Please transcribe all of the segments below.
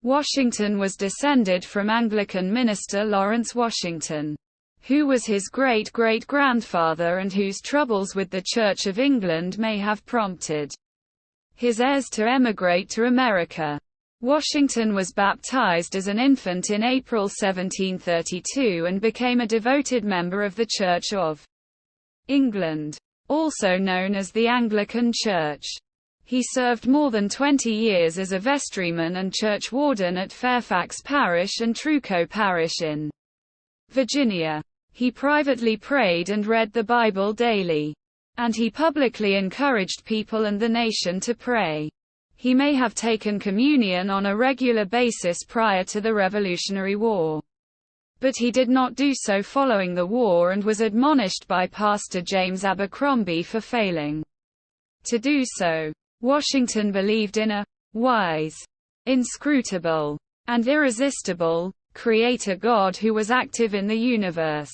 Washington was descended from Anglican minister Lawrence Washington, who was his great-great-grandfather and whose troubles with the Church of England may have prompted his heirs to emigrate to America. Washington was baptized as an infant in April 1732 and became a devoted member of the Church of England, also known as the Anglican Church. He served more than 20 years as a vestryman and church warden at Fairfax Parish and Truco Parish in Virginia. He privately prayed and read the Bible daily, and he publicly encouraged people and the nation to pray. He may have taken communion on a regular basis prior to the Revolutionary War, but he did not do so following the war and was admonished by Pastor James Abercrombie for failing to do so. Washington believed in a wise, inscrutable, and irresistible Creator God who was active in the universe.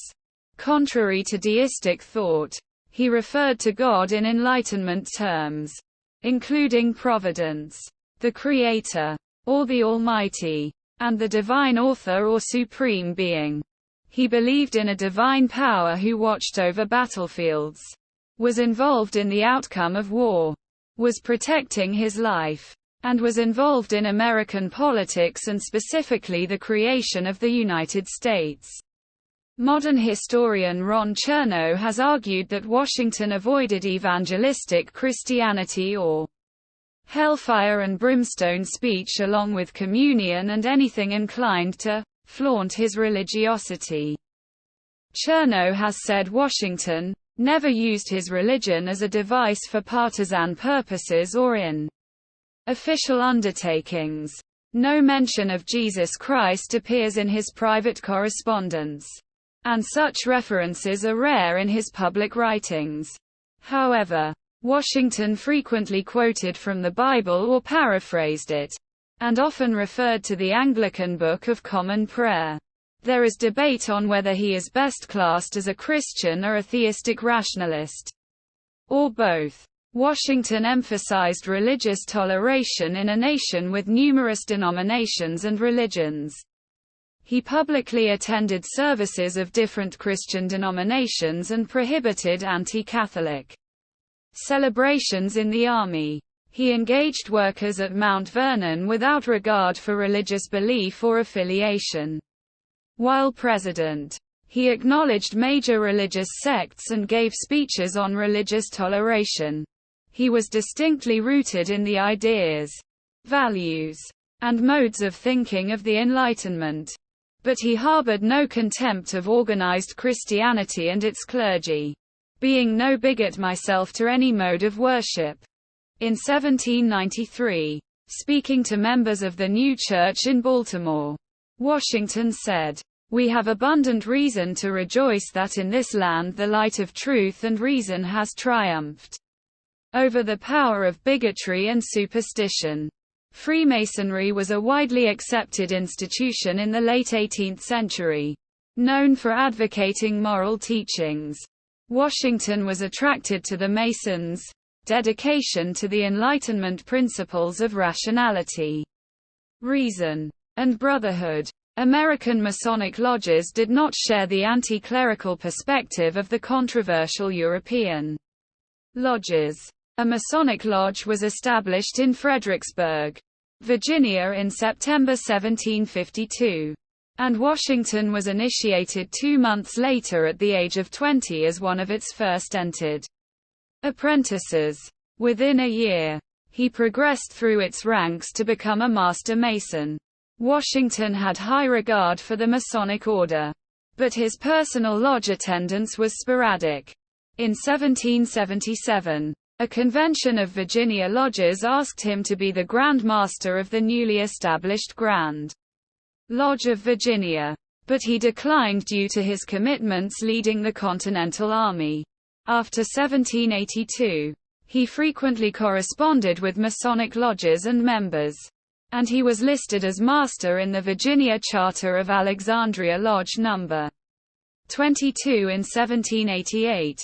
Contrary to deistic thought, he referred to God in Enlightenment terms, including providence, the Creator, or the Almighty, and the divine author or supreme being. He believed in a divine power who watched over battlefields, was involved in the outcome of war, was protecting his life, and was involved in American politics and specifically the creation of the United States. Modern historian Ron Chernow has argued that Washington avoided evangelistic Christianity or hellfire and brimstone speech along with communion and anything inclined to flaunt his religiosity. Chernow has said Washington never used his religion as a device for partisan purposes or in official undertakings. No mention of Jesus Christ appears in his private correspondence, and such references are rare in his public writings. However, Washington frequently quoted from the Bible or paraphrased it, and often referred to the Anglican Book of Common Prayer. There is debate on whether he is best classed as a Christian or a theistic rationalist, or both. Washington emphasized religious toleration in a nation with numerous denominations and religions. He publicly attended services of different Christian denominations and prohibited anti-Catholic celebrations in the Army. He engaged workers at Mount Vernon without regard for religious belief or affiliation. While president, he acknowledged major religious sects and gave speeches on religious toleration. He was distinctly rooted in the ideas, values, and modes of thinking of the Enlightenment. But he harbored no contempt of organized Christianity and its clergy, being no bigot myself to any mode of worship. In 1793, speaking to members of the new church in Baltimore, Washington said, "We have abundant reason to rejoice that in this land the light of truth and reason has triumphed over the power of bigotry and superstition." Freemasonry was a widely accepted institution in the late 18th century, known for advocating moral teachings. Washington was attracted to the Masons' dedication to the Enlightenment principles of rationality, reason, and brotherhood. American Masonic lodges did not share the anti-clerical perspective of the controversial European lodges. A Masonic lodge was established in Fredericksburg, Virginia in September 1752, and Washington was initiated 2 months later at the age of 20 as one of its first entered apprentices. Within a year, he progressed through its ranks to become a Master Mason. Washington had high regard for the Masonic order, but his personal lodge attendance was sporadic. In 1777, a convention of Virginia lodges asked him to be the Grand Master of the newly established Grand Lodge of Virginia, but he declined due to his commitments leading the Continental Army. After 1782, he frequently corresponded with Masonic lodges and members, and he was listed as master in the Virginia Charter of Alexandria Lodge No. 22 in 1788.